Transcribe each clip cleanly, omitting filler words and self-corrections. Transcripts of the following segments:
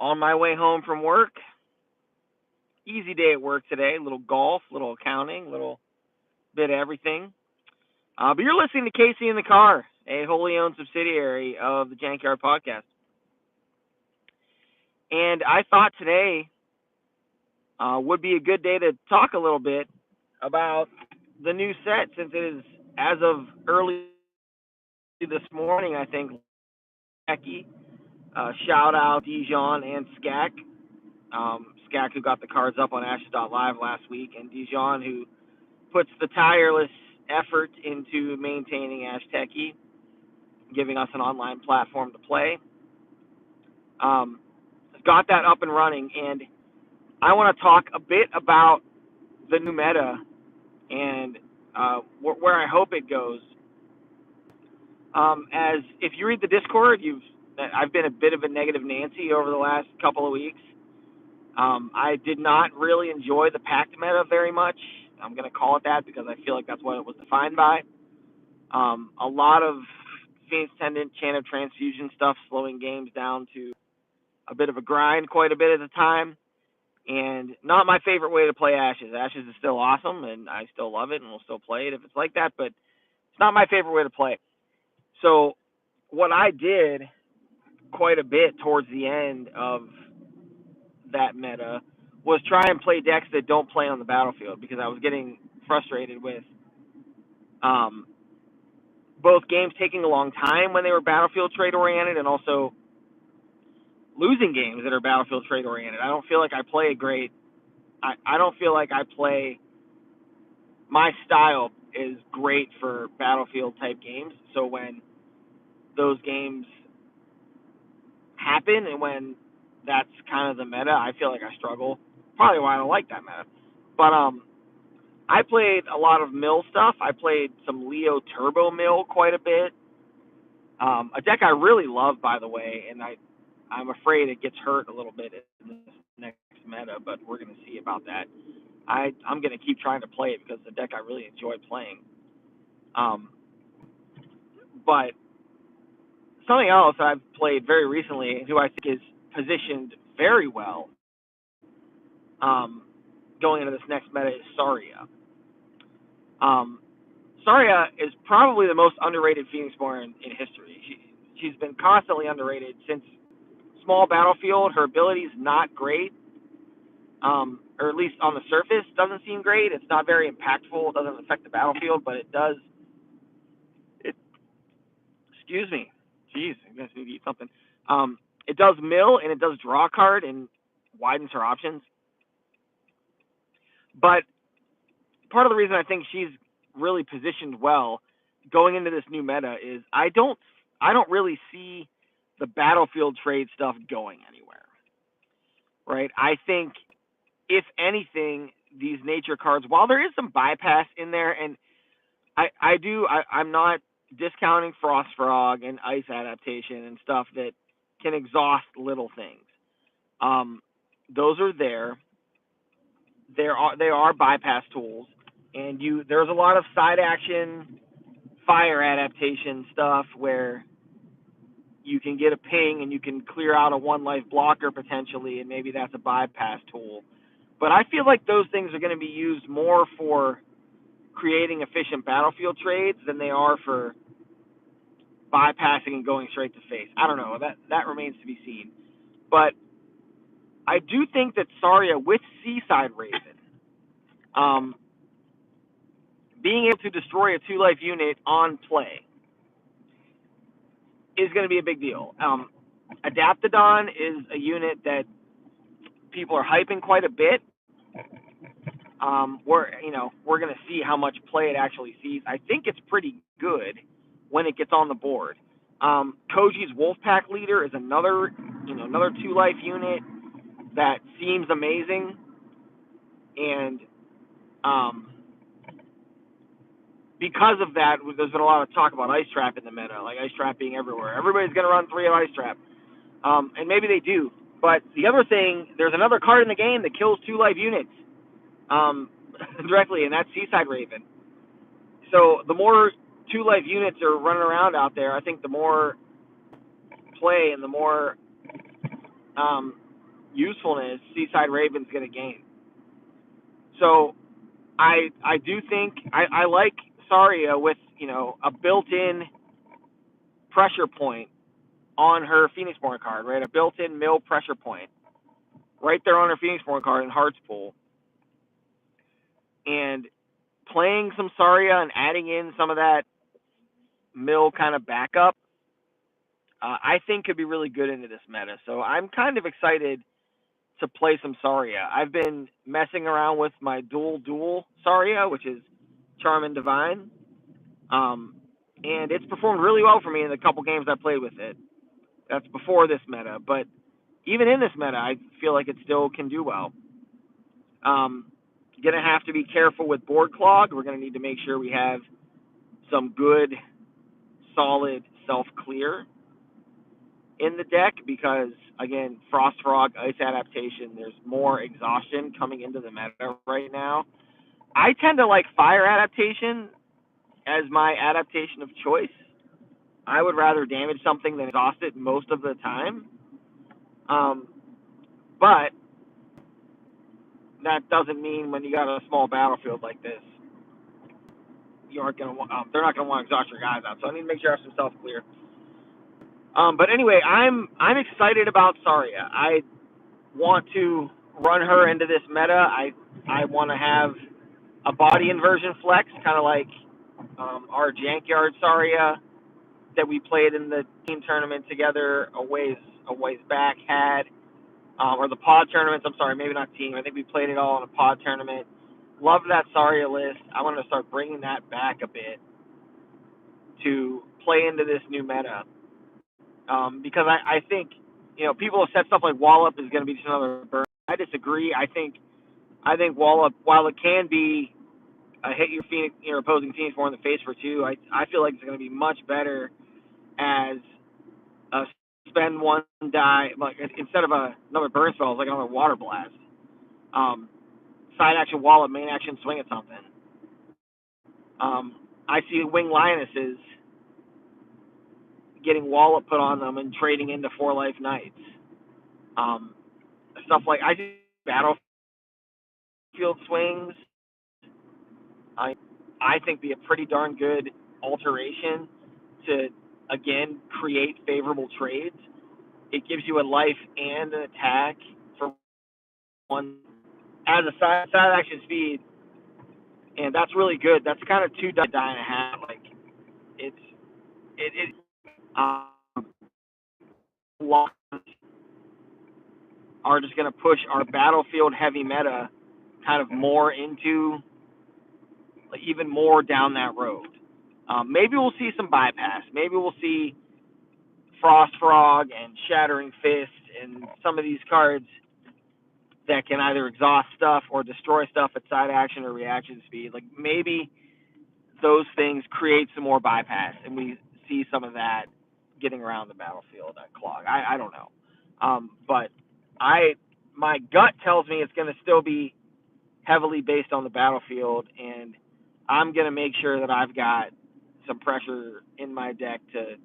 On my way home from work. Easy day at work today. A little golf, little accounting, little bit of everything. But you're listening to Casey in the Car, a wholly owned subsidiary of the Jankyard Podcast. And I thought today would be a good day to talk a little bit about the new set, since it is, as of early this morning, I think, Becky, shout out Dijon and Skak. Skak, who got the cards up on Ashes.live last week, and Dijon, who puts the tireless effort into maintaining Ash Techie, giving us an online platform to play. Got that up and running, and I want to talk a bit about the new meta and where I hope it goes. As if you read the Discord, I've been a bit of a negative Nancy over the last couple of weeks. I did not really enjoy the Pact meta very much. I'm going to call it that because I feel like that's what it was defined by. A lot of Phoenix Tendant, Chant of Transfusion stuff, slowing games down to a bit of a grind quite a bit at a time. And not my favorite way to play Ashes. Ashes is still awesome, and I still love it, and we'll still play it if it's like that, but it's not my favorite way to play. So what I did quite a bit towards the end of that meta was try and play decks that don't play on the battlefield, because I was getting frustrated with both games taking a long time when they were battlefield trade oriented, and also losing games that are battlefield trade oriented. I don't feel like I play a great. I don't feel like I play. My style is great for battlefield type games. So when those games happen and when that's kind of the meta, I feel like I struggle. Probably why I don't like that meta. But I played a lot of mill stuff. I played some Leo Turbo Mill quite a bit. A deck I really love, by the way, and I'm afraid it gets hurt a little bit in this next meta, but we're going to see about that. I'm going to keep trying to play it because it's a deck I really enjoy playing. But something else that I've played very recently, who I think is positioned very well going into this next meta, is Saria. Saria is probably the most underrated Phoenixborn in history. She's been constantly underrated since small battlefield. Her ability is not great, or at least on the surface doesn't seem great. It's not very impactful. It doesn't affect the battlefield, but it does. Excuse me. Jeez, I guess we need to eat something. It does mill, and it does draw a card and widens her options. But part of the reason I think she's really positioned well going into this new meta is I don't really see the battlefield trade stuff going anywhere. Right? I think, if anything, these nature cards, while there is some bypass in there, and I'm not discounting Frost Frog and Ice Adaptation and stuff that can exhaust little things. Those are there. They are bypass tools, and there's a lot of side action fire adaptation stuff where you can get a ping and you can clear out a 1-life blocker potentially, and maybe that's a bypass tool. But I feel like those things are going to be used more for creating efficient battlefield trades than they are for bypassing and going straight to face. I don't know. That remains to be seen. But I do think that Saria with Seaside Raven, being able to destroy a 2-life unit on play is going to be a big deal. Adaptodon is a unit that people are hyping quite a bit. We're going to see how much play it actually sees. I think it's pretty good when it gets on the board. Koji's Wolfpack Leader is another 2-life unit that seems amazing, and because of that, there's been a lot of talk about Ice Trap in the meta, like Ice Trap being everywhere. Everybody's going to run 3 of Ice Trap, and maybe they do. But the other thing, there's another card in the game that kills 2-life units directly, and that's Seaside Raven. So the more 2-life units are running around out there, I think the more play and the more usefulness Seaside Raven's going to gain. So I do think I like Saria with, a built-in pressure point on her Phoenixborn card, right? A built-in mill pressure point right there on her Phoenixborn card in Heart's Pool. And playing some Saria and adding in some of that mill kind of backup, I think could be really good into this meta. So I'm kind of excited to play some Saria. I've been messing around with my dual Saria, which is Charm and Divine. And it's performed really well for me in the couple games I played with it. That's before this meta, but even in this meta, I feel like it still can do well. Gonna have to be careful with board clog. We're gonna need to make sure we have some good, solid self clear in the deck because, again, Frost Frog, Ice Adaptation, there's more exhaustion coming into the meta right now. I tend to like Fire Adaptation as my adaptation of choice. I would rather damage something than exhaust it most of the time. But that doesn't mean when you got a small battlefield like this, you aren't gonna. They're not gonna want to exhaust your guys out. So I need to make sure I have some self clear. But anyway, I'm excited about Saria. I want to run her into this meta. I want to have a body inversion flex, kind of like our Jankyard Saria that we played in the team tournament together a ways back had, or the pod tournaments. I'm sorry, maybe not team. I think we played it all in a pod tournament. Love that Saria list. I want to start bringing that back a bit to play into this new meta. Because I think, people have said stuff like Wallop is going to be just another burn. I disagree. I think Wallop, while it can be hit your opposing Phoenix 4 in the face for 2, I feel like it's going to be much better as a spend 1 die, like instead of another burn spell, it's like another Water Blast. Side action Wallop, main action swing at something. I see Wing Lionesses getting Wallop put on them and trading into 4 life Knights. Stuff like, I see Battlefield swings. I think be a pretty darn good alteration to, again, create favorable trades. It gives you a life and an attack for 1 as a side action speed, and that's really good. That's kind of 2 die and a half. Like it are just going to push our battlefield heavy meta kind of more into, like, even more down that road. Maybe we'll see some bypass. Maybe we'll see Frost Frog and Shattering Fist and some of these cards that can either exhaust stuff or destroy stuff at side action or reaction speed. Like, maybe those things create some more bypass, and we see some of that getting around the battlefield at Clog. I don't know. But my gut tells me it's going to still be heavily based on the battlefield, and I'm going to make sure that I've got some pressure in my deck to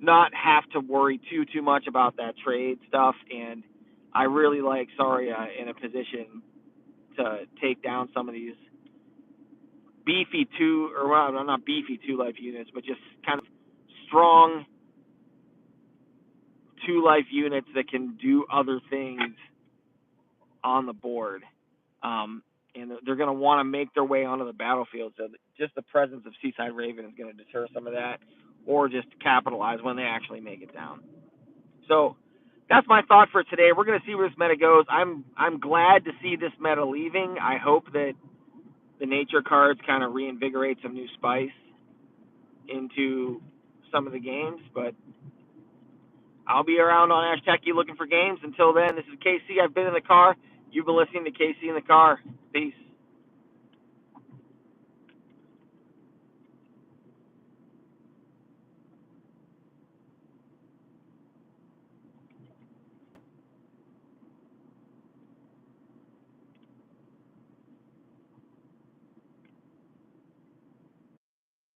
not have to worry too much about that trade stuff. And I really like Saria in a position to take down some of these beefy 2, or well, not beefy 2 life units, but just kind of strong 2 life units that can do other things on the board. And they're going to want to make their way onto the battlefield. So just the presence of Seaside Raven is going to deter some of that, or just capitalize when they actually make it down. So that's my thought for today. We're going to see where this meta goes. I'm glad to see this meta leaving. I hope that the nature cards kind of reinvigorate some new spice into some of the games. But I'll be around on Ash Techie looking for games. Until then, this is KC. I've been in the car. You've been listening to KC in the car. Peace.